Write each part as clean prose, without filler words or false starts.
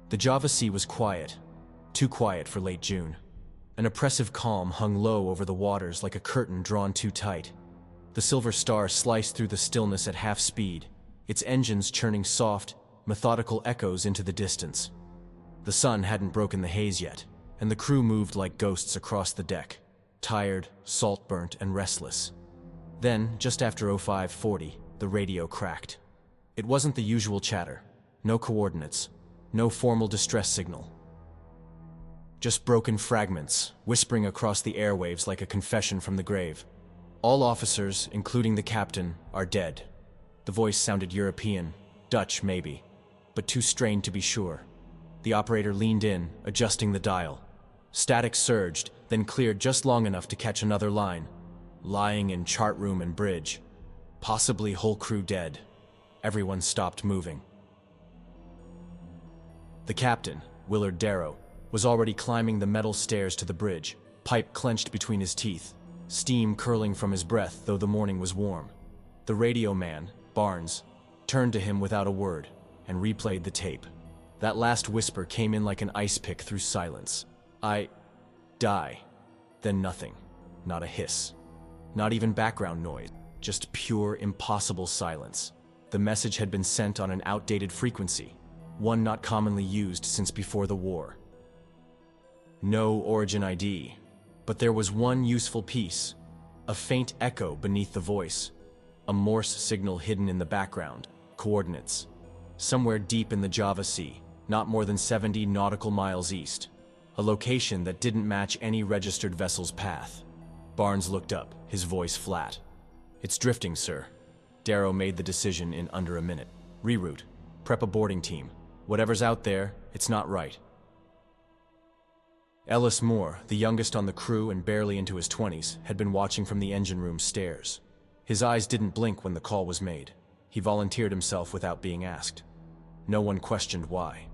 The Java Sea was quiet, too quiet for late June. An oppressive calm hung low over the waters like a curtain drawn too tight. The Silver Star sliced through the stillness at half speed, its engines churning soft, methodical echoes into the distance. The sun hadn't broken the haze yet, and the crew moved like ghosts across the deck, tired, salt-burnt, and restless. Then, just after 0540, the radio cracked. It wasn't the usual chatter. No coordinates. No formal distress signal. Just broken fragments, whispering across the airwaves like a confession from the grave. All officers, including the captain, are dead. The voice sounded European, Dutch maybe, but too strained to be sure. The operator leaned in, adjusting the dial. Static surged, then cleared just long enough to catch another line. Lying in chart room and bridge. Possibly whole crew dead. Everyone stopped moving. The captain, Willard Darrow, was already climbing the metal stairs to the bridge, pipe clenched between his teeth, steam curling from his breath though the morning was warm. The radio man, Barnes, turned to him without a word and replayed the tape. That last whisper came in like an ice pick through silence. I die. Then nothing. Not a hiss. Not even background noise. Just pure, impossible silence. The message had been sent on an outdated frequency, one not commonly used since before the war. No origin ID, but there was one useful piece, a faint echo beneath the voice, a Morse signal hidden in the background, coordinates. Somewhere deep in the Java Sea, not more than 70 nautical miles east, a location that didn't match any registered vessel's path. Barnes looked up, his voice flat. "It's drifting, sir." Darrow made the decision in under a minute. "Reroute. Prep a boarding team. Whatever's out there, it's not right." Ellis Moore, the youngest on the crew and barely into his 20s, had been watching from the engine room stairs. His eyes didn't blink when the call was made. He volunteered himself without being asked. No one questioned why.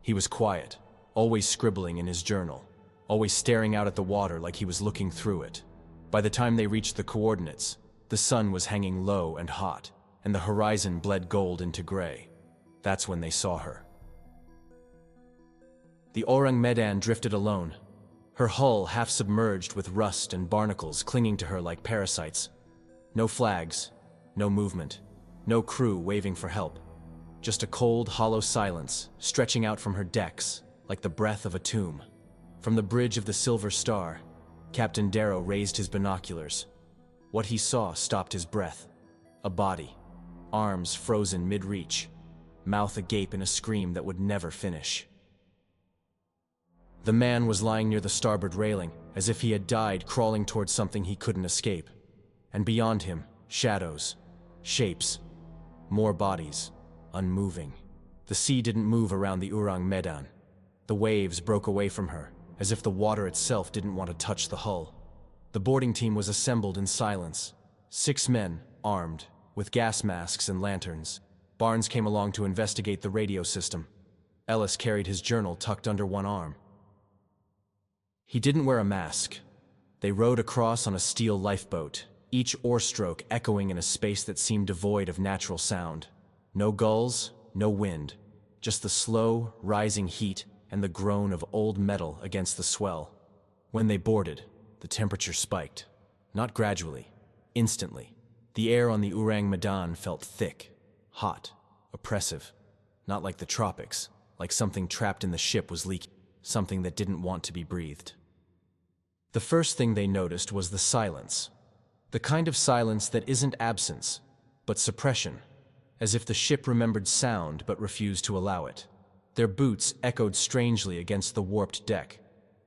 He was quiet, always scribbling in his journal, always staring out at the water like he was looking through it. By the time they reached the coordinates, the sun was hanging low and hot, and the horizon bled gold into gray. That's when they saw her. The Ourang Medan drifted alone, her hull half submerged with rust and barnacles clinging to her like parasites. No flags, no movement, no crew waving for help. Just a cold, hollow silence stretching out from her decks like the breath of a tomb. From the bridge of the Silver Star, Captain Darrow raised his binoculars. What he saw stopped his breath. A body, arms frozen mid-reach, mouth agape in a scream that would never finish. The man was lying near the starboard railing, as if he had died crawling towards something he couldn't escape. And beyond him, shadows, shapes, more bodies, unmoving. The sea didn't move around the Ourang Medan. The waves broke away from her, as if the water itself didn't want to touch the hull. The boarding team was assembled in silence. 6 men, armed, with gas masks and lanterns. Barnes came along to investigate the radio system. Ellis carried his journal tucked under one arm. He didn't wear a mask. They rowed across on a steel lifeboat, each oar stroke echoing in a space that seemed devoid of natural sound. No gulls, no wind, just the slow, rising heat and the groan of old metal against the swell. When they boarded, the temperature spiked. Not gradually, instantly. The air on the Ourang Medan felt thick, hot, oppressive. Not like the tropics, like something trapped in the ship was leaking, something that didn't want to be breathed. The first thing they noticed was the silence. The kind of silence that isn't absence, but suppression, as if the ship remembered sound but refused to allow it. Their boots echoed strangely against the warped deck.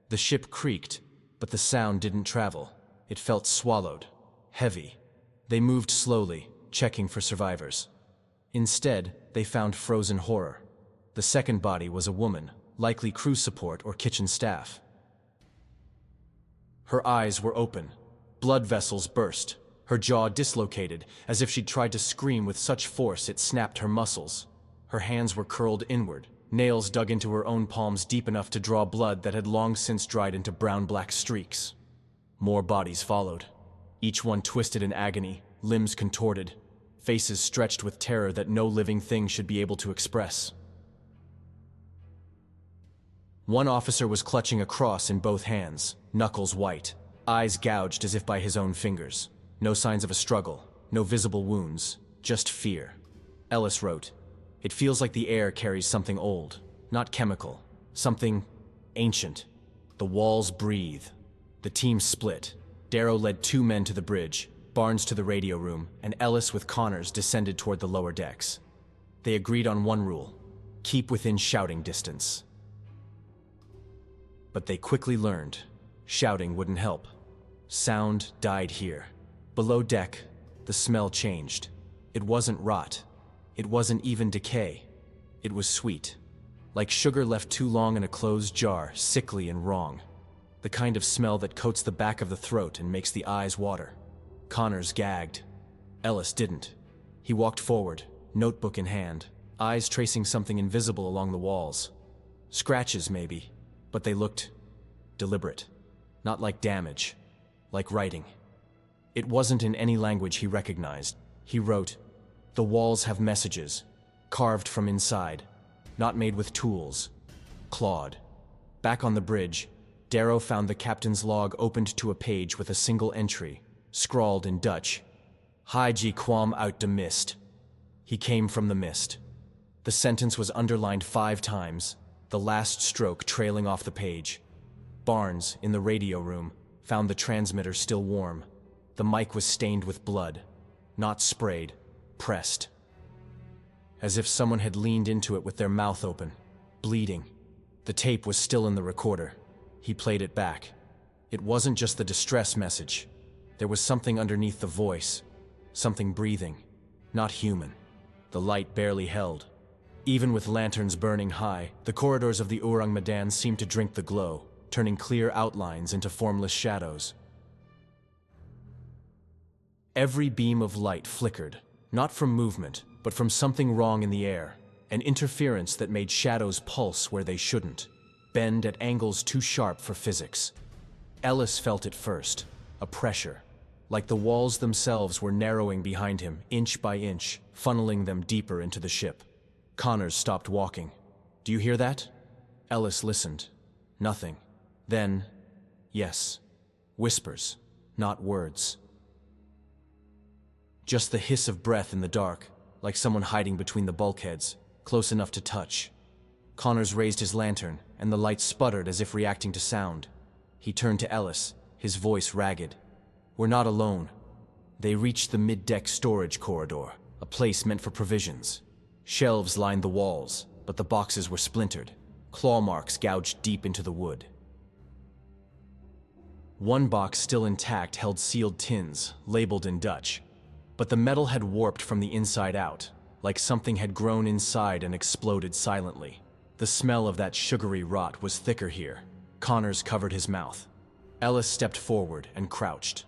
The ship creaked, but the sound didn't travel. It felt swallowed, heavy. They moved slowly, checking for survivors. Instead, they found frozen horror. The second body was a woman, likely crew support or kitchen staff. Her eyes were open. Blood vessels burst. Her jaw dislocated, as if she'd tried to scream with such force it snapped her muscles. Her hands were curled inward, nails dug into her own palms deep enough to draw blood that had long since dried into brown-black streaks. More bodies followed, each one twisted in agony, limbs contorted, faces stretched with terror that no living thing should be able to express. One officer was clutching a cross in both hands, knuckles white, eyes gouged as if by his own fingers. No signs of a struggle, no visible wounds, just fear. Ellis wrote, "It feels like the air carries something old, not chemical, something ancient. The walls breathe." The team split. Darrow led 2 men to the bridge, Barnes to the radio room, and Ellis with Connors descended toward the lower decks. They agreed on one rule: keep within shouting distance. But they quickly learned, shouting wouldn't help. Sound died here. Below deck, the smell changed. It wasn't rot. It wasn't even decay. It was sweet. Like sugar left too long in a closed jar, sickly and wrong. The kind of smell that coats the back of the throat and makes the eyes water. Connors gagged. Ellis didn't. He walked forward, notebook in hand, eyes tracing something invisible along the walls. Scratches, maybe, but they looked deliberate. Not like damage, like writing. It wasn't in any language he recognized. He wrote, "The walls have messages, carved from inside, not made with tools, clawed." Back on the bridge, Darrow found the captain's log opened to a page with a single entry, scrawled in Dutch. "Hij kwam uit de mist." He came from the mist. The sentence was underlined 5 times, the last stroke trailing off the page. Barnes, in the radio room, found the transmitter still warm. The mic was stained with blood, not sprayed, pressed. As if someone had leaned into it with their mouth open, bleeding. The tape was still in the recorder. He played it back. It wasn't just the distress message. There was something underneath the voice, something breathing, not human. The light barely held. Even with lanterns burning high, the corridors of the Ourang Medan seemed to drink the glow, turning clear outlines into formless shadows. Every beam of light flickered, not from movement, but from something wrong in the air, an interference that made shadows pulse where they shouldn't, bend at angles too sharp for physics. Ellis felt it first, a pressure, like the walls themselves were narrowing behind him, inch by inch, funneling them deeper into the ship. Connors stopped walking. "Do you hear that?" Ellis listened. Nothing. Then, yes, whispers, not words. Just the hiss of breath in the dark, like someone hiding between the bulkheads, close enough to touch. Connors raised his lantern, and the light sputtered as if reacting to sound. He turned to Ellis, his voice ragged. "We're not alone." They reached the mid-deck storage corridor, a place meant for provisions. Shelves lined the walls, but the boxes were splintered, claw marks gouged deep into the wood. One box still intact held sealed tins, labeled in Dutch. But the metal had warped from the inside out, like something had grown inside and exploded silently. The smell of that sugary rot was thicker here. Connors covered his mouth. Ellis stepped forward and crouched.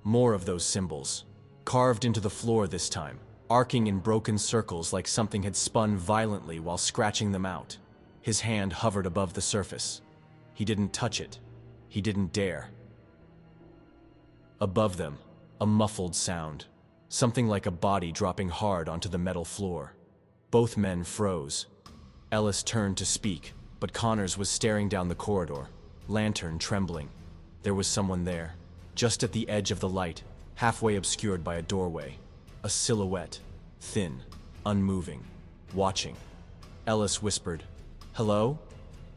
More of those symbols, carved into the floor this time, arcing in broken circles like something had spun violently while scratching them out. His hand hovered above the surface. He didn't touch it. He didn't dare. Above them, a muffled sound. Something like a body dropping hard onto the metal floor. Both men froze. Ellis turned to speak, but Connors was staring down the corridor, lantern trembling. There was someone there, just at the edge of the light, halfway obscured by a doorway. A silhouette, thin, unmoving, watching. Ellis whispered, "Hello?"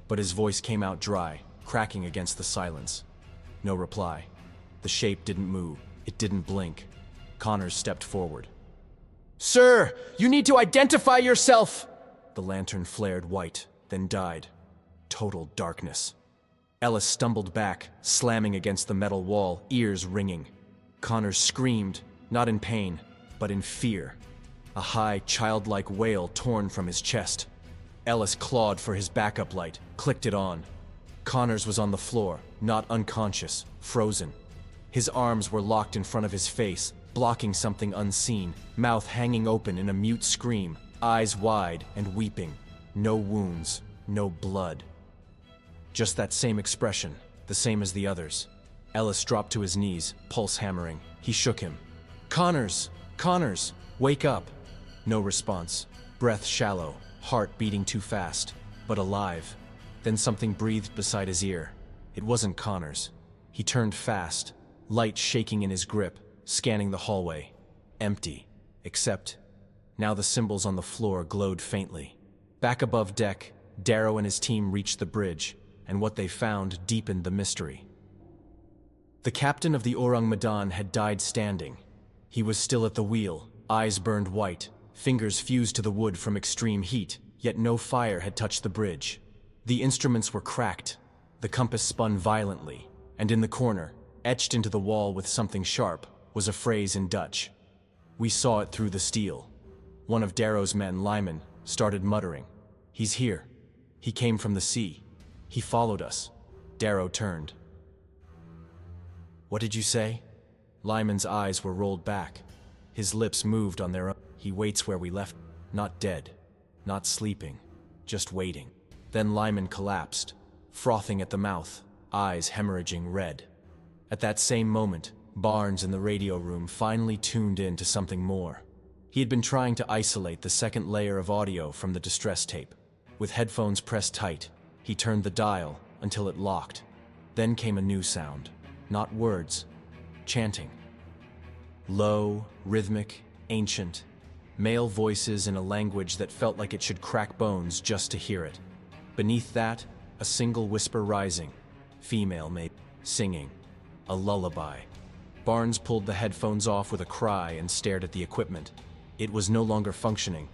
But his voice came out dry, cracking against the silence. No reply. The shape didn't move. It didn't blink. Connors stepped forward. "Sir, you need to identify yourself!" The lantern flared white, then died. Total darkness. Ellis stumbled back, slamming against the metal wall, ears ringing. Connors screamed, not in pain, but in fear. A high, childlike wail torn from his chest. Ellis clawed for his backup light, clicked it on. Connors was on the floor, not unconscious, frozen. His arms were locked in front of his face, blocking something unseen, mouth hanging open in a mute scream, eyes wide and weeping. No wounds, no blood. Just that same expression, the same as the others. Ellis dropped to his knees, pulse hammering. He shook him. "Connors! Connors! Wake up!" No response. Breath shallow, heart beating too fast, but alive. Then something breathed beside his ear. It wasn't Connor's. He turned fast, light shaking in his grip, scanning the hallway. Empty. Except, now the symbols on the floor glowed faintly. Back above deck, Darrow and his team reached the bridge, and what they found deepened the mystery. The captain of the Ourang Medan had died standing. He was still at the wheel, eyes burned white, fingers fused to the wood from extreme heat, yet no fire had touched the bridge. The instruments were cracked, the compass spun violently, and in the corner, etched into the wall with something sharp, was a phrase in Dutch. We saw it through the steel. One of Darrow's men, Lyman, started muttering. "He's here. He came from the sea. He followed us." Darrow turned. "What did you say?" Lyman's eyes were rolled back. His lips moved on their own. "He waits where we left. Not dead. Not sleeping. Just waiting." Then Lyman collapsed, frothing at the mouth, eyes hemorrhaging red. At that same moment, Barnes in the radio room finally tuned in to something more. He had been trying to isolate the second layer of audio from the distress tape. With headphones pressed tight, he turned the dial until it locked. Then came a new sound. Not words. Chanting. Low, rhythmic, ancient. Male voices in a language that felt like it should crack bones just to hear it. Beneath that, a single whisper rising. Female, maybe. Singing. A lullaby. Barnes pulled the headphones off with a cry and stared at the equipment. It was no longer functioning.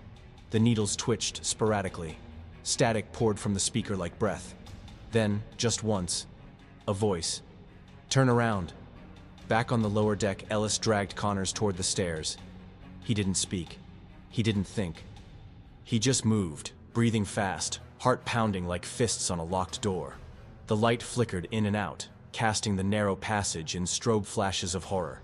The needles twitched sporadically. Static poured from the speaker like breath. Then, just once, a voice. "Turn around." Back on the lower deck, Ellis dragged Connors toward the stairs. He didn't speak. He didn't think. He just moved, breathing fast, heart pounding like fists on a locked door. The light flickered in and out, casting the narrow passage in strobe flashes of horror.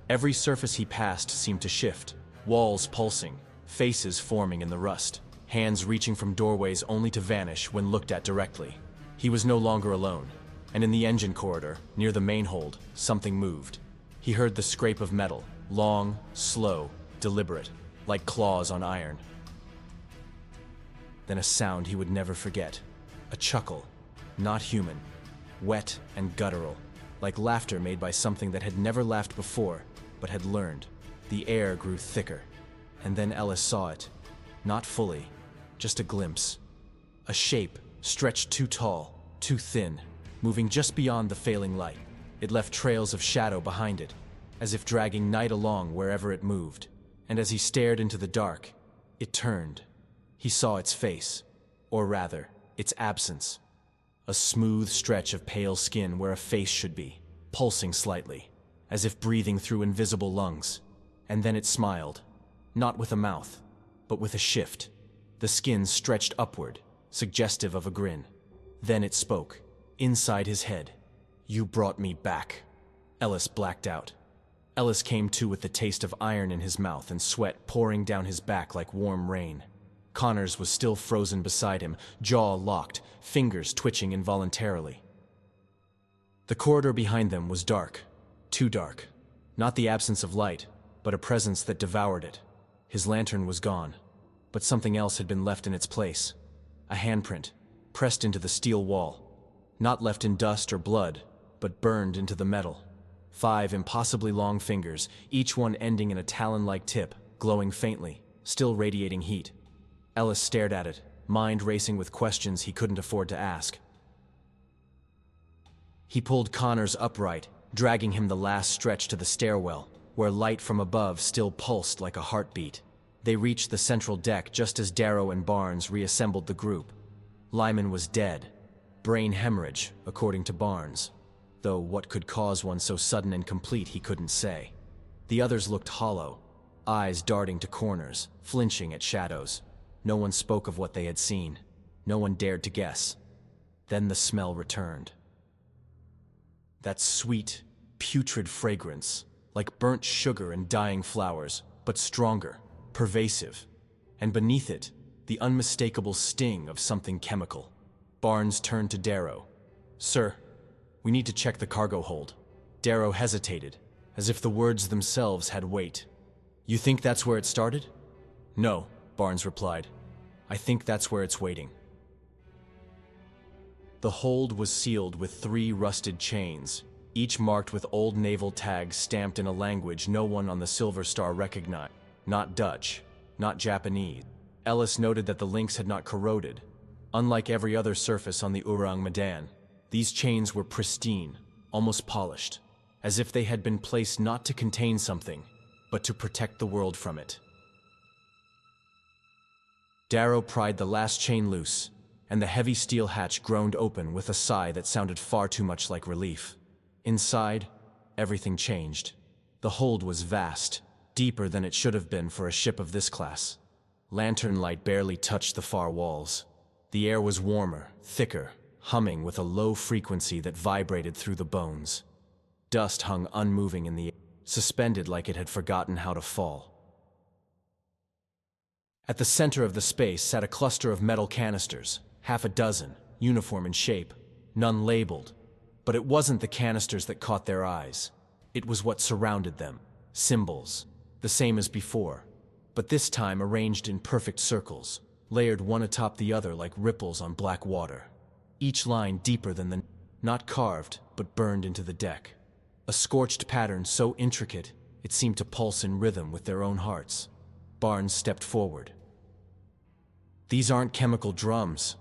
Every surface he passed seemed to shift, walls pulsing, faces forming in the rust, hands reaching from doorways only to vanish when looked at directly. He was no longer alone, and in the engine corridor, near the main hold, something moved. He heard the scrape of metal, long, slow, deliberate, like claws on iron. Then a sound he would never forget. A chuckle, not human, wet and guttural, like laughter made by something that had never laughed before, but had learned. The air grew thicker, and then Ellis saw it. Not fully, just a glimpse. A shape, stretched too tall, too thin, moving just beyond the failing light. It left trails of shadow behind it, as if dragging night along wherever it moved. And as he stared into the dark, it turned. He saw its face, or rather, its absence. A smooth stretch of pale skin where a face should be, pulsing slightly, as if breathing through invisible lungs. And then it smiled, not with a mouth, but with a shift. The skin stretched upward, suggestive of a grin. Then it spoke, inside his head. "You brought me back." Ellis blacked out. Ellis came to with the taste of iron in his mouth and sweat pouring down his back like warm rain. Connors was still frozen beside him, jaw locked, fingers twitching involuntarily. The corridor behind them was dark, too dark. Not the absence of light, but a presence that devoured it. His lantern was gone, but something else had been left in its place. A handprint, pressed into the steel wall. Not left in dust or blood, but burned into the metal. 5 impossibly long fingers, each one ending in a talon-like tip, glowing faintly, still radiating heat. Ellis stared at it, mind racing with questions he couldn't afford to ask. He pulled Connors upright, dragging him the last stretch to the stairwell, where light from above still pulsed like a heartbeat. They reached the central deck just as Darrow and Barnes reassembled the group. Lyman was dead. Brain hemorrhage, according to Barnes. Though what could cause one so sudden and complete he couldn't say. The others looked hollow, eyes darting to corners, flinching at shadows. No one spoke of what they had seen. No one dared to guess. Then the smell returned. That sweet, putrid fragrance, like burnt sugar and dying flowers, but stronger, pervasive. And beneath it, the unmistakable sting of something chemical. Barnes turned to Darrow. "Sir, we need to check the cargo hold." Darrow hesitated, as if the words themselves had weight. "You think that's where it started?" "No," Barnes replied. "I think that's where it's waiting." The hold was sealed with 3 rusted chains, each marked with old naval tags stamped in a language no one on the Silver Star recognized. Not Dutch, not Japanese. Ellis noted that the links had not corroded. Unlike every other surface on the Ourang Medan, these chains were pristine, almost polished, as if they had been placed not to contain something, but to protect the world from it. Darrow pried the last chain loose, and the heavy steel hatch groaned open with a sigh that sounded far too much like relief. Inside, everything changed. The hold was vast, deeper than it should have been for a ship of this class. Lantern light barely touched the far walls. The air was warmer, thicker, humming with a low frequency that vibrated through the bones. Dust hung unmoving in the air, suspended like it had forgotten how to fall. At the center of the space sat a cluster of metal canisters, half a dozen, uniform in shape, none labeled. But it wasn't the canisters that caught their eyes. It was what surrounded them, symbols, the same as before, but this time arranged in perfect circles, layered one atop the other like ripples on black water. Each line deeper than the, not carved, but burned into the deck. A scorched pattern so intricate, it seemed to pulse in rhythm with their own hearts. Barnes stepped forward. "These aren't chemical drums."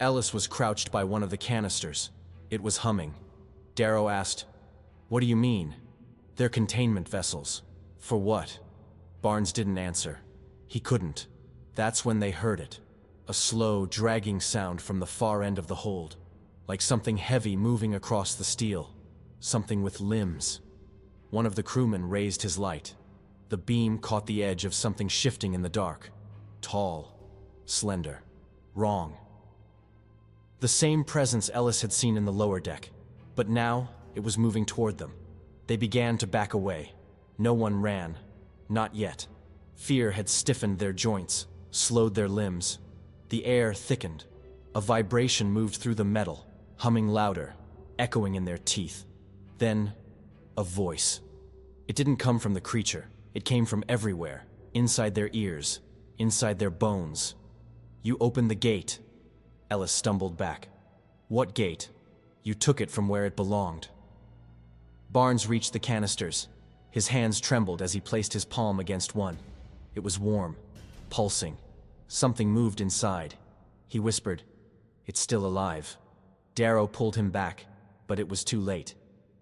Ellis was crouched by one of the canisters. It was humming. Darrow asked, "What do you mean?" "They're containment vessels." "For what?" Barnes didn't answer. He couldn't. That's when they heard it. A slow, dragging sound from the far end of the hold, like something heavy moving across the steel. Something with limbs. One of the crewmen raised his light. The beam caught the edge of something shifting in the dark. Tall, slender, wrong. The same presence Ellis had seen in the lower deck, but now it was moving toward them. They began to back away. No one ran. Not yet. Fear had stiffened their joints, slowed their limbs. The air thickened. A vibration moved through the metal, humming louder, echoing in their teeth. Then, a voice. It didn't come from the creature. It came from everywhere, inside their ears, inside their bones. "You opened the gate." Ellis stumbled back. "What gate? You took it from where it belonged." Barnes reached the canisters. His hands trembled as he placed his palm against one. It was warm, pulsing. Something moved inside. He whispered, "It's still alive." Darrow pulled him back, but it was too late.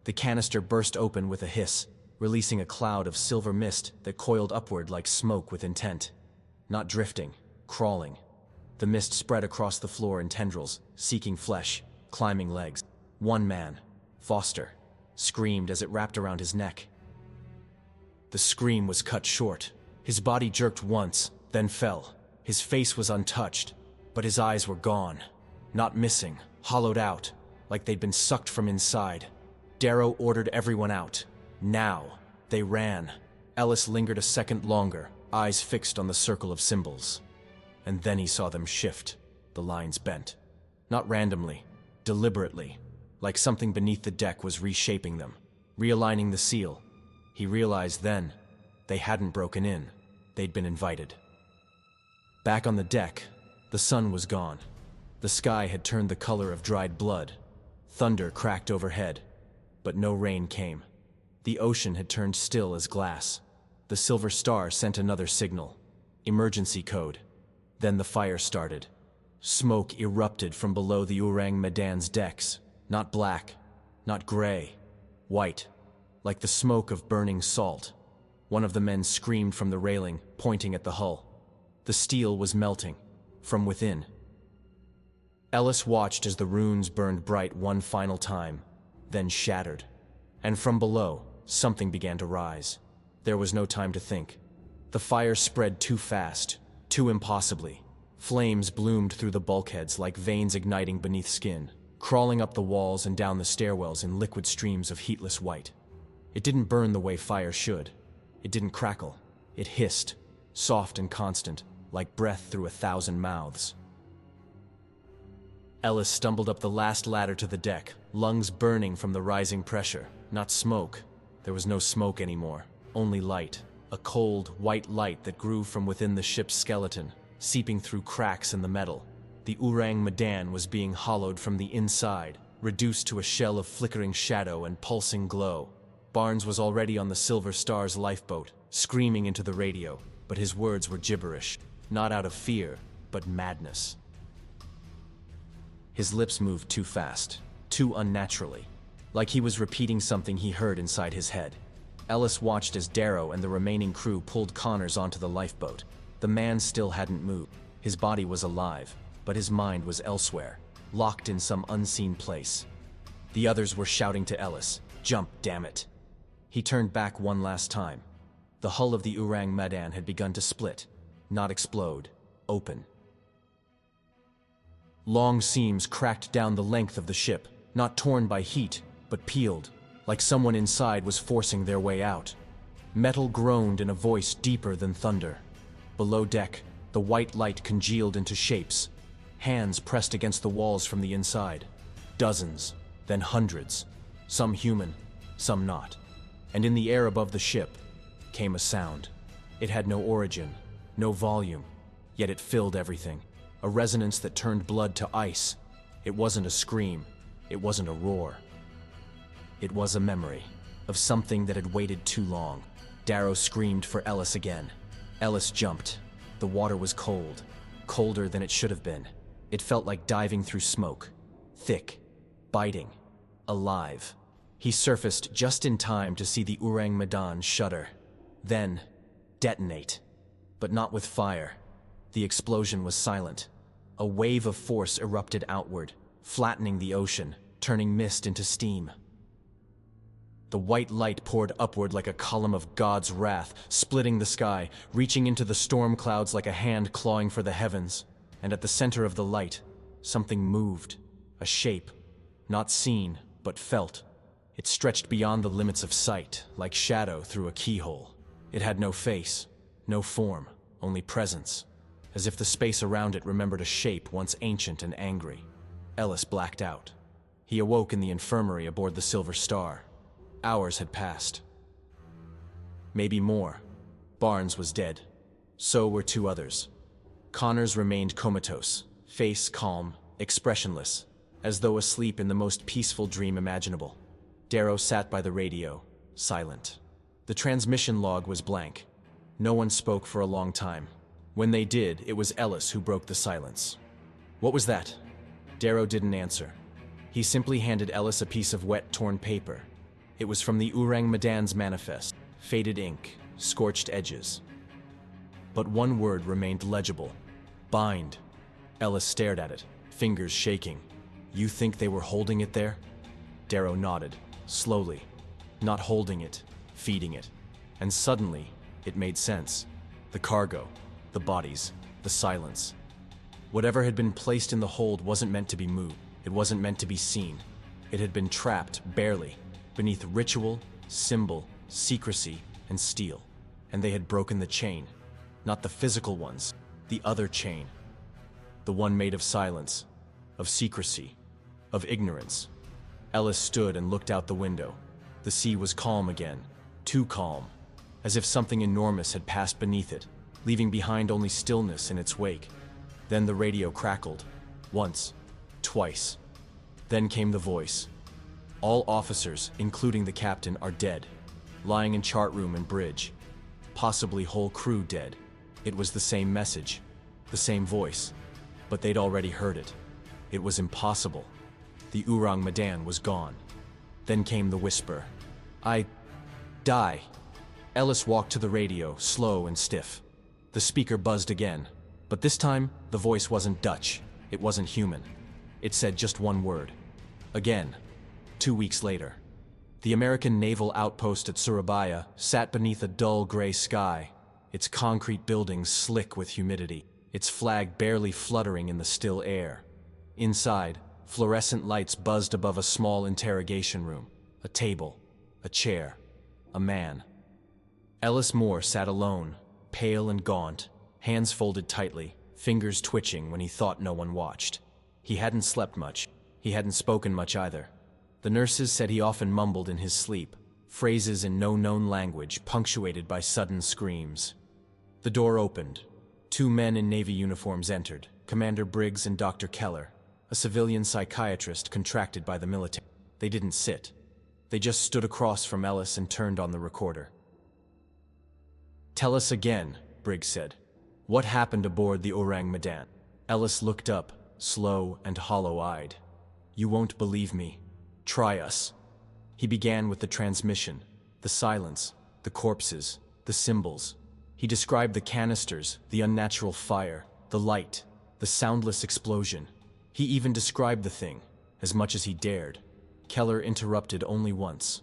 The canister burst open with a hiss, releasing a cloud of silver mist that coiled upward like smoke with intent. Not drifting, crawling. The mist spread across the floor in tendrils, seeking flesh, climbing legs. One man, Foster, screamed as it wrapped around his neck. The scream was cut short. His body jerked once, then fell. His face was untouched, but his eyes were gone. Not missing, hollowed out, like they'd been sucked from inside. Darrow ordered everyone out. Now. They ran. Ellis lingered a second longer, eyes fixed on the circle of symbols. And then he saw them shift. The lines bent. Not randomly, deliberately, like something beneath the deck was reshaping them, realigning the seal. He realized then, they hadn't broken in. They'd been invited. Back on the deck, the sun was gone. The sky had turned the color of dried blood. Thunder cracked overhead, but no rain came. The ocean had turned still as glass. The Silver Star sent another signal. Emergency code. Then the fire started. Smoke erupted from below the Ourang Medan's decks. Not black, not gray, white, like the smoke of burning salt. One of the men screamed from the railing, pointing at the hull. The steel was melting, from within. Ellis watched as the runes burned bright one final time, then shattered. And from below, something began to rise. There was no time to think. The fire spread too fast, too impossibly. Flames bloomed through the bulkheads like veins igniting beneath skin, crawling up the walls and down the stairwells in liquid streams of heatless white. It didn't burn the way fire should. It didn't crackle. It hissed, soft and constant, like breath through 1,000 mouths. Ellis stumbled up the last ladder to the deck, lungs burning from the rising pressure. Not smoke. There was no smoke anymore, only light. A cold, white light that grew from within the ship's skeleton, seeping through cracks in the metal. The Ourang Medan was being hollowed from the inside, reduced to a shell of flickering shadow and pulsing glow. Barnes was already on the Silver Star's lifeboat, screaming into the radio, but his words were gibberish, not out of fear, but madness. His lips moved too fast, too unnaturally, like he was repeating something he heard inside his head. Ellis watched as Darrow and the remaining crew pulled Connors onto the lifeboat. The man still hadn't moved. His body was alive, but his mind was elsewhere, locked in some unseen place. The others were shouting to Ellis, "Jump, damn it!" He turned back one last time. The hull of the Ourang Medan had begun to split, not explode, open. Long seams cracked down the length of the ship, not torn by heat, but peeled, like someone inside was forcing their way out. Metal groaned in a voice deeper than thunder. Below deck, the white light congealed into shapes. Hands pressed against the walls from the inside. Dozens, then hundreds, some human, some not. And in the air above the ship came a sound. It had no origin, no volume, yet it filled everything. A resonance that turned blood to ice. It wasn't a scream, it wasn't a roar. It was a memory of something that had waited too long. Darrow screamed for Ellis again. Ellis jumped. The water was cold, colder than it should have been. It felt like diving through smoke, thick, biting, alive. He surfaced just in time to see the Ourang Medan shudder, then detonate, but not with fire. The explosion was silent. A wave of force erupted outward, flattening the ocean, turning mist into steam. The white light poured upward like a column of God's wrath, splitting the sky, reaching into the storm clouds like a hand clawing for the heavens. And at the center of the light, something moved, a shape, not seen, but felt. It stretched beyond the limits of sight, like shadow through a keyhole. It had no face, no form, only presence, as if the space around it remembered a shape once ancient and angry. Ellis blacked out. He awoke in the infirmary aboard the Silver Star. Hours had passed. Maybe more. Barnes was dead. So were two others. Connors remained comatose, face calm, expressionless, as though asleep in the most peaceful dream imaginable. Darrow sat by the radio, silent. The transmission log was blank. No one spoke for a long time. When they did, it was Ellis who broke the silence. "What was that?" Darrow didn't answer. He simply handed Ellis a piece of wet, torn paper. It was from the Ourang Medan's manifest, faded ink, scorched edges. But one word remained legible. "Bind." Ellis stared at it, fingers shaking. "You think they were holding it there?" Darrow nodded, slowly. Not holding it, feeding it. And suddenly, it made sense. The cargo, the bodies, the silence. Whatever had been placed in the hold wasn't meant to be moved. It wasn't meant to be seen. It had been trapped, barely, beneath ritual, symbol, secrecy, and steel. And they had broken the chain. Not the physical ones, the other chain. The one made of silence, of secrecy, of ignorance. Ellis stood and looked out the window. The sea was calm again, too calm, as if something enormous had passed beneath it, leaving behind only stillness in its wake. Then the radio crackled, once, twice. Then came the voice. "All officers, including the captain, are dead, lying in chart room and bridge. Possibly whole crew dead." It was the same message, the same voice, but they'd already heard it. It was impossible. The Ourang Medan was gone. Then came the whisper. "I die." Ellis walked to the radio, slow and stiff. The speaker buzzed again, but this time the voice wasn't Dutch. It wasn't human. It said just one word. Again. 2 weeks later. The American naval outpost at Surabaya sat beneath a dull gray sky, its concrete buildings slick with humidity, its flag barely fluttering in the still air. Inside, fluorescent lights buzzed above a small interrogation room, a table, a chair, a man. Ellis Moore sat alone, pale and gaunt, hands folded tightly, fingers twitching when he thought no one watched. He hadn't slept much. He hadn't spoken much either. The nurses said he often mumbled in his sleep, phrases in no known language punctuated by sudden screams. The door opened. 2 men in Navy uniforms entered, Commander Briggs and Dr. Keller, a civilian psychiatrist contracted by the military. They didn't sit. They just stood across from Ellis and turned on the recorder. "Tell us again," Briggs said. "What happened aboard the Ourang Medan?" Ellis looked up, slow and hollow-eyed. "You won't believe me. Try us." He began with the transmission, the silence, the corpses, the symbols. He described the canisters, the unnatural fire, the light, the soundless explosion. He even described the thing, as much as he dared. Keller interrupted only once.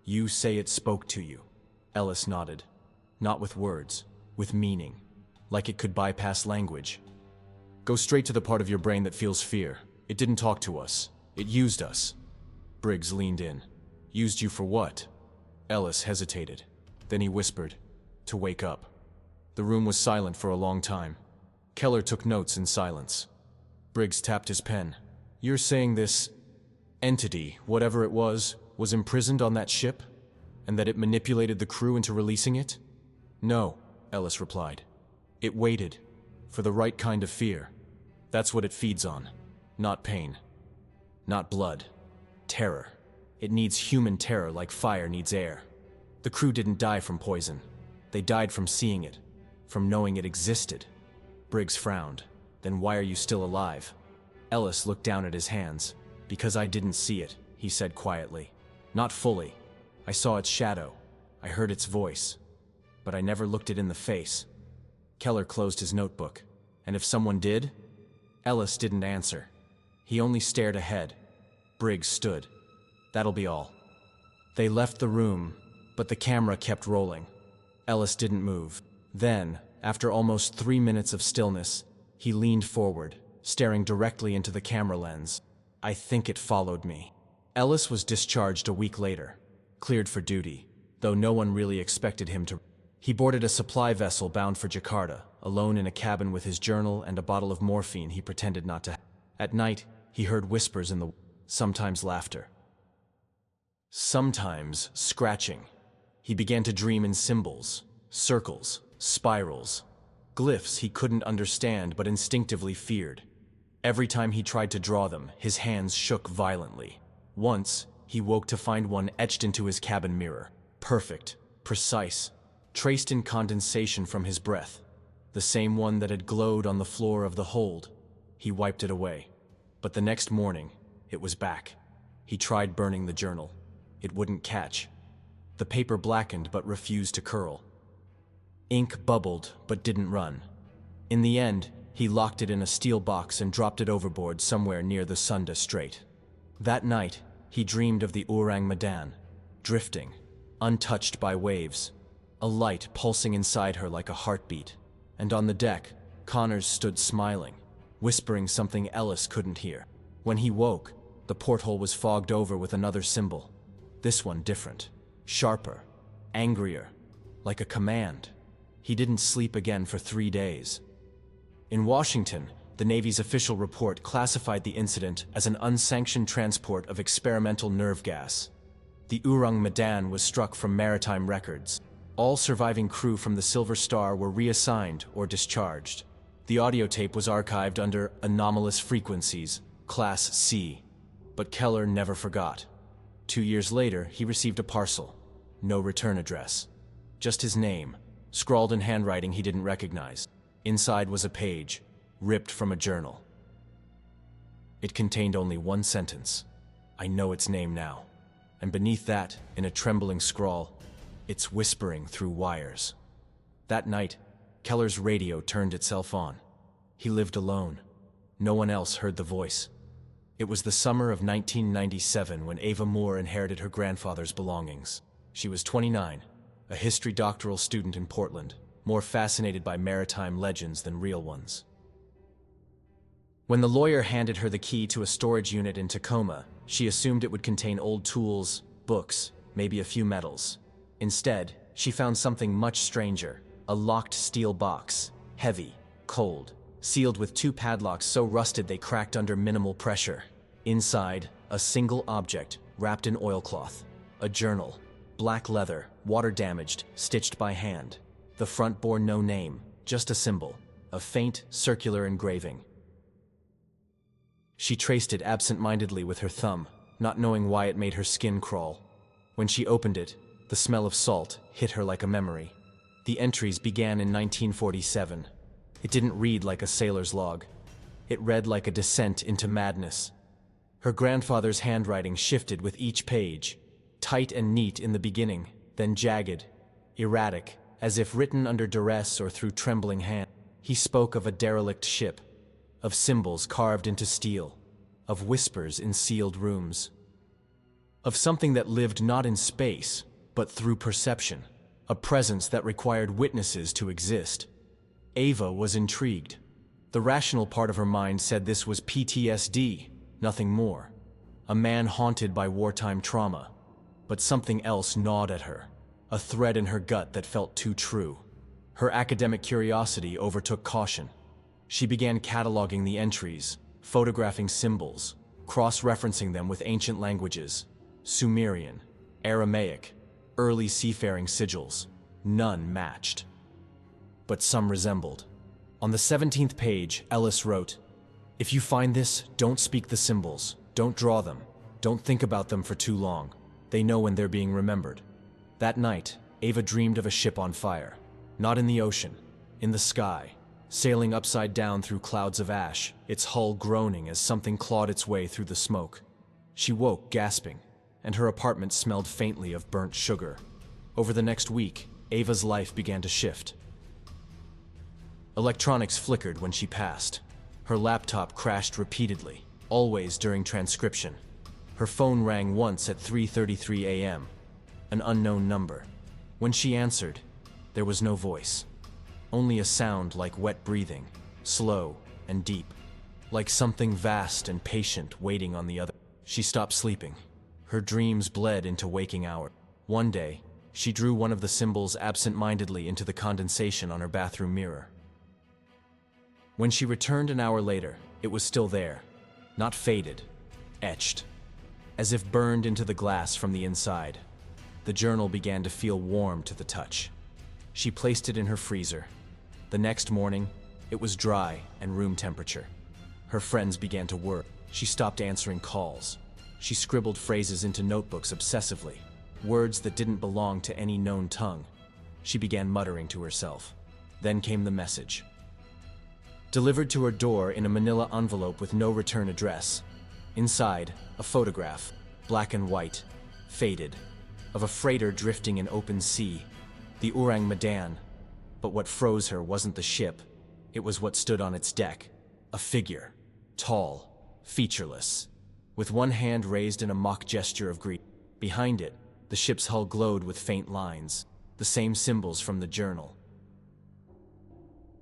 "You say it spoke to you." Ellis nodded. "Not with words, with meaning, like it could bypass language. Go straight to the part of your brain that feels fear. It didn't talk to us. It used us." Briggs leaned in. "Used you for what?" Ellis hesitated. Then he whispered, "To wake up." The room was silent for a long time. Keller took notes in silence. Briggs tapped his pen. "You're saying this entity, whatever it was imprisoned on that ship? And that it manipulated the crew into releasing it?" "No," Ellis replied. "It waited for the right kind of fear. That's what it feeds on. Not pain. Not blood. Terror. It needs human terror like fire needs air. The crew didn't die from poison. They died from seeing it, from knowing it existed." Briggs frowned. "Then why are you still alive?" Ellis looked down at his hands. "Because I didn't see it," he said quietly. "Not fully. I saw its shadow. I heard its voice. But I never looked it in the face." Keller closed his notebook. "And if someone did?" Ellis didn't answer. He only stared ahead. Briggs stood. "That'll be all." They left the room, but the camera kept rolling. Ellis didn't move. Then, after almost 3 minutes of stillness, he leaned forward, staring directly into the camera lens. "I think it followed me." Ellis was discharged a week later, cleared for duty, though no one really expected him to. He boarded a supply vessel bound for Jakarta, alone in a cabin with his journal and a bottle of morphine he pretended not to have. At night, he heard whispers in the sometimes laughter, sometimes scratching. He began to dream in symbols, circles, spirals, glyphs he couldn't understand but instinctively feared. Every time he tried to draw them, his hands shook violently. Once, he woke to find one etched into his cabin mirror. Perfect, precise, traced in condensation from his breath. The same one that had glowed on the floor of the hold. He wiped it away. But the next morning, it was back. He tried burning the journal. It wouldn't catch. The paper blackened but refused to curl. Ink bubbled but didn't run. In the end, he locked it in a steel box and dropped it overboard somewhere near the Sunda Strait. That night, he dreamed of the Ourang Medan, drifting, untouched by waves, a light pulsing inside her like a heartbeat. And on the deck, Connors stood smiling, whispering something Ellis couldn't hear. When he woke, the porthole was fogged over with another symbol. This one different, sharper, angrier, like a command. He didn't sleep again for 3 days. In Washington, the Navy's official report classified the incident as an unsanctioned transport of experimental nerve gas. The Ourang Medan was struck from maritime records. All surviving crew from the Silver Star were reassigned or discharged. The audio tape was archived under anomalous frequencies, Class C. But Keller never forgot. 2 years later, he received a parcel. No return address. Just his name, scrawled in handwriting he didn't recognize. Inside was a page, ripped from a journal. It contained only one sentence. "I know its name now." And beneath that, in a trembling scrawl, "It's whispering through wires." That night, Keller's radio turned itself on. He lived alone. No one else heard the voice. It was the summer of 1997 when Ava Moore inherited her grandfather's belongings. She was 29, a history doctoral student in Portland, more fascinated by maritime legends than real ones. When the lawyer handed her the key to a storage unit in Tacoma, she assumed it would contain old tools, books, maybe a few medals. Instead, she found something much stranger, a locked steel box, heavy, cold, sealed with 2 padlocks so rusted they cracked under minimal pressure. Inside, a single object, wrapped in oilcloth, a journal, black leather, water-damaged, stitched by hand. The front bore no name, just a symbol, a faint, circular engraving. She traced it absent-mindedly with her thumb, not knowing why it made her skin crawl. When she opened it, the smell of salt hit her like a memory. The entries began in 1947. It didn't read like a sailor's log. It read like a descent into madness. Her grandfather's handwriting shifted with each page, tight and neat in the beginning, then jagged, erratic, as if written under duress or through trembling hand. He spoke of a derelict ship, of symbols carved into steel, of whispers in sealed rooms, of something that lived not in space, but through perception, a presence that required witnesses to exist. Ava was intrigued. The rational part of her mind said this was PTSD, nothing more. A man haunted by wartime trauma. But something else gnawed at her, a thread in her gut that felt too true. Her academic curiosity overtook caution. She began cataloging the entries, photographing symbols, cross-referencing them with ancient languages, Sumerian, Aramaic, early seafaring sigils. None matched. But some resembled. On the 17th page, Ellis wrote, "If you find this, don't speak the symbols, don't draw them, don't think about them for too long. They know when they're being remembered." That night, Ava dreamed of a ship on fire. Not in the ocean, in the sky, sailing upside down through clouds of ash, its hull groaning as something clawed its way through the smoke. She woke, gasping, and her apartment smelled faintly of burnt sugar. Over the next week, Ava's life began to shift. Electronics flickered when she passed. Her laptop crashed repeatedly, always during transcription. Her phone rang once at 3:33 a.m., an unknown number. When she answered, there was no voice. Only a sound like wet breathing, slow and deep, like something vast and patient waiting on the other. She stopped sleeping. Her dreams bled into waking hours. One day, she drew one of the symbols absent-mindedly into the condensation on her bathroom mirror. When she returned an hour later, it was still there, not faded, etched, as if burned into the glass from the inside. The journal began to feel warm to the touch. She placed it in her freezer. The next morning, it was dry and room temperature. Her friends began to worry. She stopped answering calls. She scribbled phrases into notebooks obsessively, words that didn't belong to any known tongue. She began muttering to herself. Then came the message. Delivered to her door in a manila envelope with no return address. Inside, a photograph, black and white, faded, of a freighter drifting in open sea, the Ourang Medan. But what froze her wasn't the ship, it was what stood on its deck. A figure, tall, featureless, with one hand raised in a mock gesture of greed. Behind it, the ship's hull glowed with faint lines, the same symbols from the journal.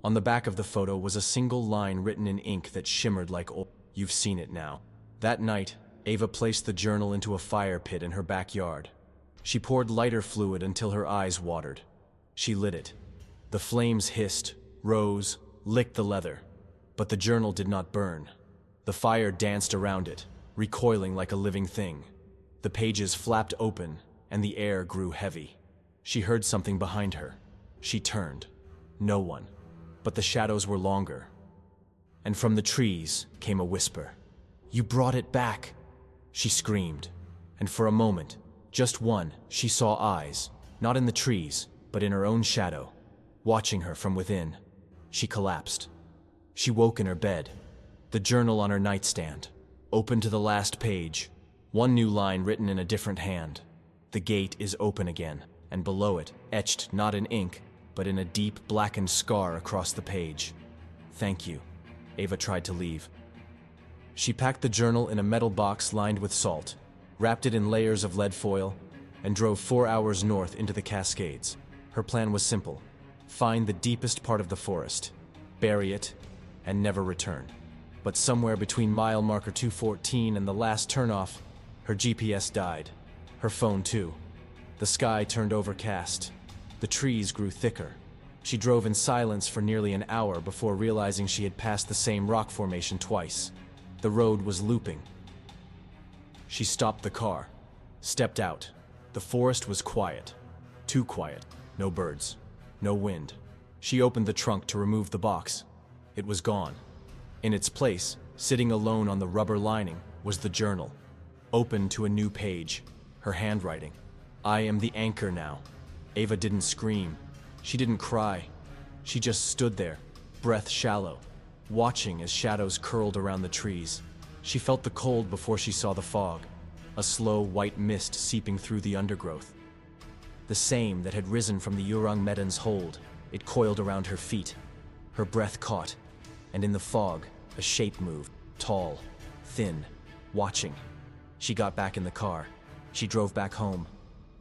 On the back of the photo was a single line written in ink that shimmered like oil. You've seen it now. That night, Ava placed the journal into a fire pit in her backyard. She poured lighter fluid until her eyes watered. She lit it. The flames hissed, rose, licked the leather. But the journal did not burn. The fire danced around it, recoiling like a living thing. The pages flapped open, and the air grew heavy. She heard something behind her. She turned. No one. But the shadows were longer. And from the trees came a whisper. "You brought it back!" She screamed. And for a moment, just one, she saw eyes, not in the trees, but in her own shadow, watching her from within. She collapsed. She woke in her bed, the journal on her nightstand, open to the last page, one new line written in a different hand. The gate is open again, and below it, etched not in ink, but in a deep blackened scar across the page. "Thank you." Ava tried to leave. She packed the journal in a metal box lined with salt, wrapped it in layers of lead foil, and drove 4 hours north into the Cascades. Her plan was simple: find the deepest part of the forest, bury it, and never return. But somewhere between mile marker 214 and the last turnoff, her GPS died. Her phone too. The sky turned overcast. The trees grew thicker. She drove in silence for nearly an hour before realizing she had passed the same rock formation twice. The road was looping. She stopped the car, stepped out. The forest was quiet. Too quiet. No birds. No wind. She opened the trunk to remove the box. It was gone. In its place, Sitting alone on the rubber lining was the journal, open to a new page, her handwriting. I am the anchor now. Ava didn't scream. She didn't cry. She just stood there, breath shallow, watching as shadows curled around the trees. She felt the cold before she saw the fog, a slow white mist seeping through the undergrowth. The same that had risen from the Ourang Medan's hold. It coiled around her feet. Her breath caught, and in the fog, a shape moved, tall, thin, watching. She got back in the car. She drove back home.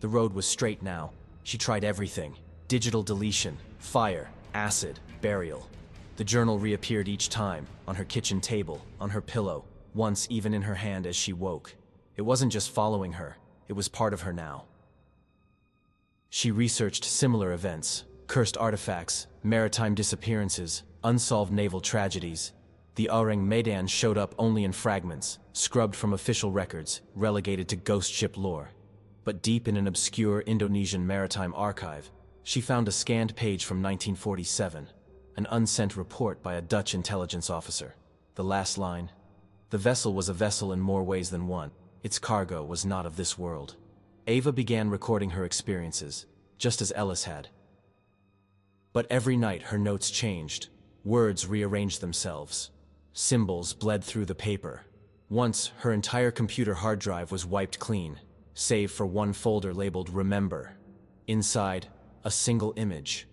The road was straight now. She tried everything: digital deletion, fire, acid, burial. The journal reappeared each time, on her kitchen table, on her pillow, once even in her hand as she woke. It wasn't just following her, it was part of her now. She researched similar events, cursed artifacts, maritime disappearances, unsolved naval tragedies. The Ourang Medan showed up only in fragments, scrubbed from official records, relegated to ghost ship lore. But deep in an obscure Indonesian maritime archive, she found a scanned page from 1947, an unsent report by a Dutch intelligence officer. The last line: "The vessel was a vessel in more ways than one. Its cargo was not of this world." Ava began recording her experiences, just as Ellis had. But every night her notes changed. Words rearranged themselves. Symbols bled through the paper. Once, her entire computer hard drive was wiped clean, save for one folder labeled "Remember." Inside, a single image.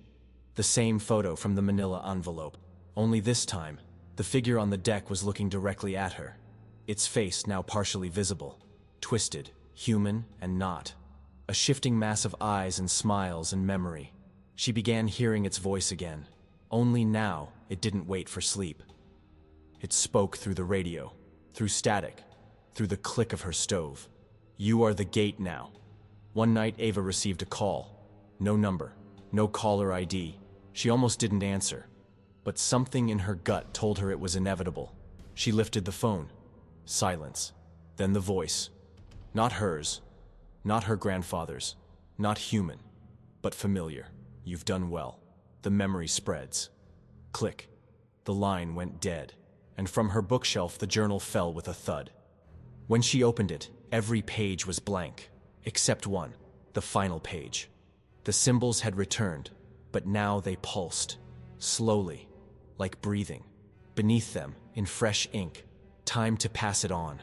The same photo from the manila envelope. Only this time, the figure on the deck was looking directly at her. Its face now partially visible, twisted, human and not. A shifting mass of eyes and smiles and memory. She began hearing its voice again. Only now, it didn't wait for sleep. It spoke through the radio, through static, through the click of her stove. "You are the gate now." One night, Ava received a call. No number, no caller ID. She almost didn't answer. But something in her gut told her it was inevitable. She lifted the phone. Silence. Then the voice. Not hers, not her grandfather's, not human, but familiar. "You've done well." The memory spreads. Click. The line went dead, and from her bookshelf the journal fell with a thud. When she opened it, every page was blank, except one, the final page. The symbols had returned, but now they pulsed, slowly, like breathing. Beneath them, in fresh ink, time to pass it on.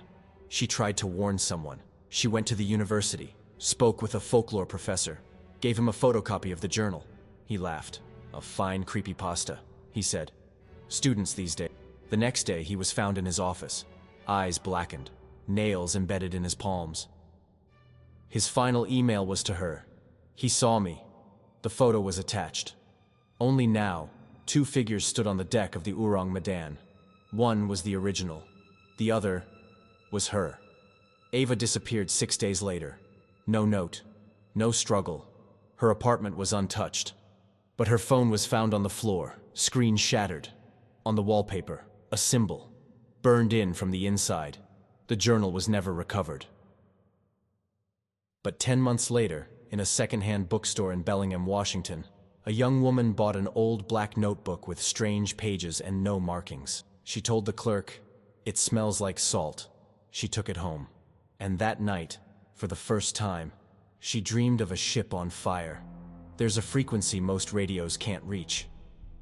She tried to warn someone. She went to the university, spoke with a folklore professor, gave him a photocopy of the journal. He laughed. "A fine creepypasta," he said. "Students these days." The next day, he was found in his office, eyes blackened, nails embedded in his palms. His final email was to her. "He saw me." The photo was attached. Only now, two figures stood on the deck of the Ourang Medan. One was the original. The other was her. Ava disappeared 6 days later. No note, no struggle. Her apartment was untouched. But her phone was found on the floor, screen shattered. On the wallpaper, a symbol, burned in from the inside. The journal was never recovered. But 10 months later, in a second-hand bookstore in Bellingham, Washington, a young woman bought an old black notebook with strange pages and no markings. She told the clerk, "It smells like salt." She took it home. And that night, for the first time, she dreamed of a ship on fire. There's a frequency most radios can't reach.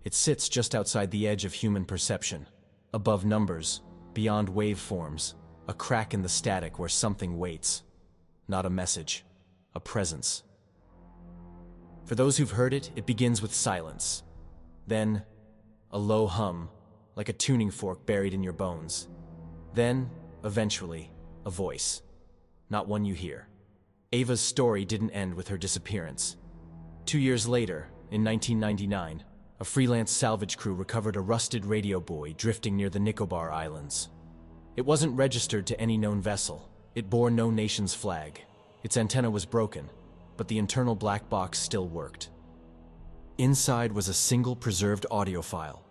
It sits just outside the edge of human perception, above numbers, beyond waveforms, a crack in the static where something waits. Not a message, a presence. For those who've heard it, it begins with silence. Then, a low hum, like a tuning fork buried in your bones. Then, eventually, a voice. Not one you hear. Ava's story didn't end with her disappearance. 2 years later, in 1999, a freelance salvage crew recovered a rusted radio buoy drifting near the Nicobar Islands. It wasn't registered to any known vessel. It bore no nation's flag. Its antenna was broken, but the internal black box still worked. Inside was a single preserved audio file,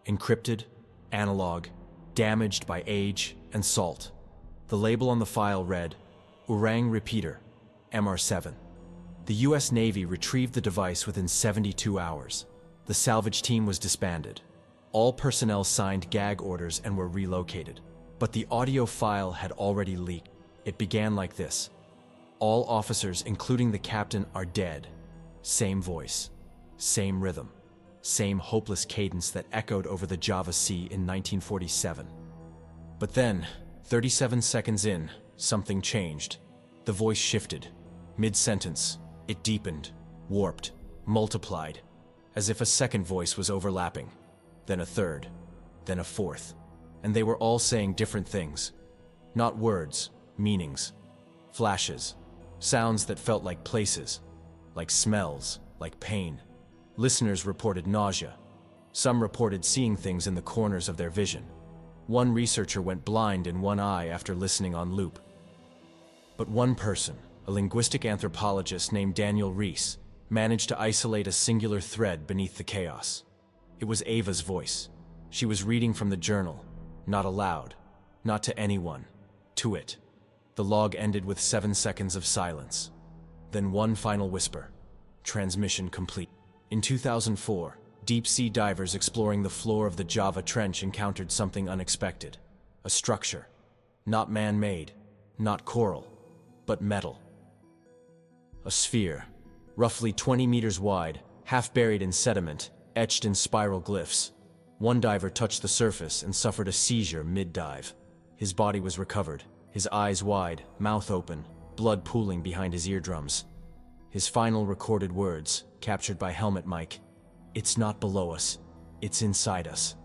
encrypted, analog, damaged by age and salt. The label on the file read, "Ourang Repeater, MR7. The US Navy retrieved the device within 72 hours. The salvage team was disbanded. All personnel signed gag orders and were relocated. But the audio file had already leaked. It began like this. All officers, including the captain, are dead. Same voice, same rhythm, same hopeless cadence that echoed over the Java Sea in 1947. But then, 37 seconds in, something changed. The voice shifted. Mid-sentence, it deepened, warped, multiplied, as if a second voice was overlapping, then a third, then a fourth. And they were all saying different things. Not words, meanings, flashes, sounds that felt like places, like smells, like pain. Listeners reported nausea. Some reported seeing things in the corners of their vision. One researcher went blind in one eye after listening on loop. But one person, a linguistic anthropologist named Daniel Rees, managed to isolate a singular thread beneath the chaos. It was Ava's voice. She was reading from the journal, not aloud, not to anyone, to it. The log ended with 7 seconds of silence. Then one final whisper. Transmission complete. In 2004, deep-sea divers exploring the floor of the Java Trench encountered something unexpected. A structure. Not man-made, not coral, but metal. A sphere, roughly 20 meters wide, half buried in sediment, etched in spiral glyphs. One diver touched the surface and suffered a seizure mid-dive. His body was recovered, his eyes wide, mouth open, blood pooling behind his eardrums. His final recorded words, captured by helmet mic, "It's not below us, it's inside us."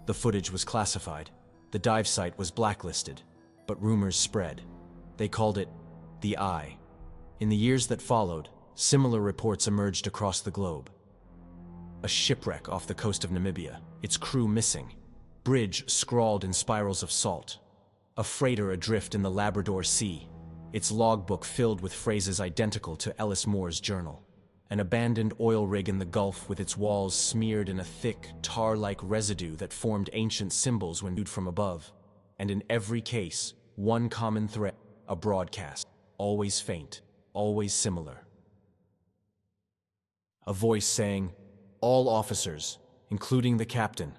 The footage was classified. The dive site was blacklisted, but rumors spread. They called it the Eye. In the years that followed, similar reports emerged across the globe. A shipwreck off the coast of Namibia, its crew missing. Bridge scrawled in spirals of salt. A freighter adrift in the Labrador Sea, its logbook filled with phrases identical to Ellis Moore's journal. An abandoned oil rig in the Gulf with its walls smeared in a thick, tar-like residue that formed ancient symbols when viewed from above. And in every case, one common thread, a broadcast, always faint, always similar. A voice saying, "All officers, including the captain,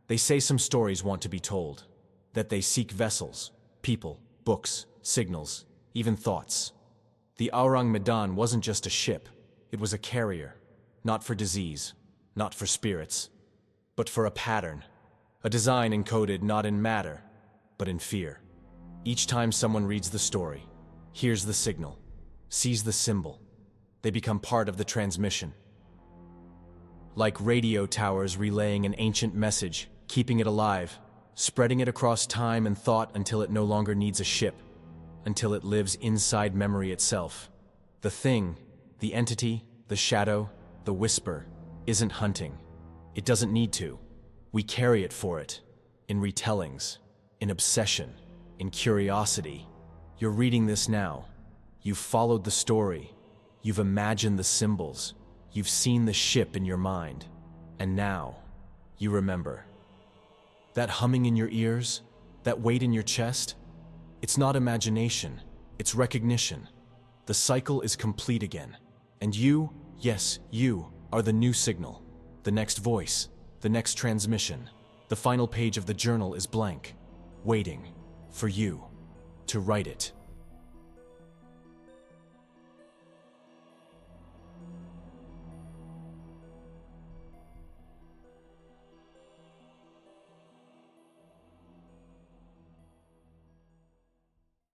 they say some stories want to be told, that they seek vessels, people, books, signals, even thoughts. The Ourang Medan wasn't just a ship, it was a carrier, not for disease, not for spirits, but for a pattern, a design encoded not in matter, but in fear." Each time someone reads the story, hears the signal, sees the symbol, they become part of the transmission. Like radio towers relaying an ancient message, keeping it alive, spreading it across time and thought until it no longer needs a ship, until it lives inside memory itself. The thing, the entity, the shadow, the whisper, isn't hunting. It doesn't need to. We carry it for it, in retellings, in obsession, in curiosity. You're reading this now. You've followed the story. You've imagined the symbols. You've seen the ship in your mind. And now, you remember. That humming in your ears, that weight in your chest, it's not imagination, it's recognition. The cycle is complete again. And you, yes, you, are the new signal, the next voice, the next transmission. The final page of the journal is blank, waiting for you to write it.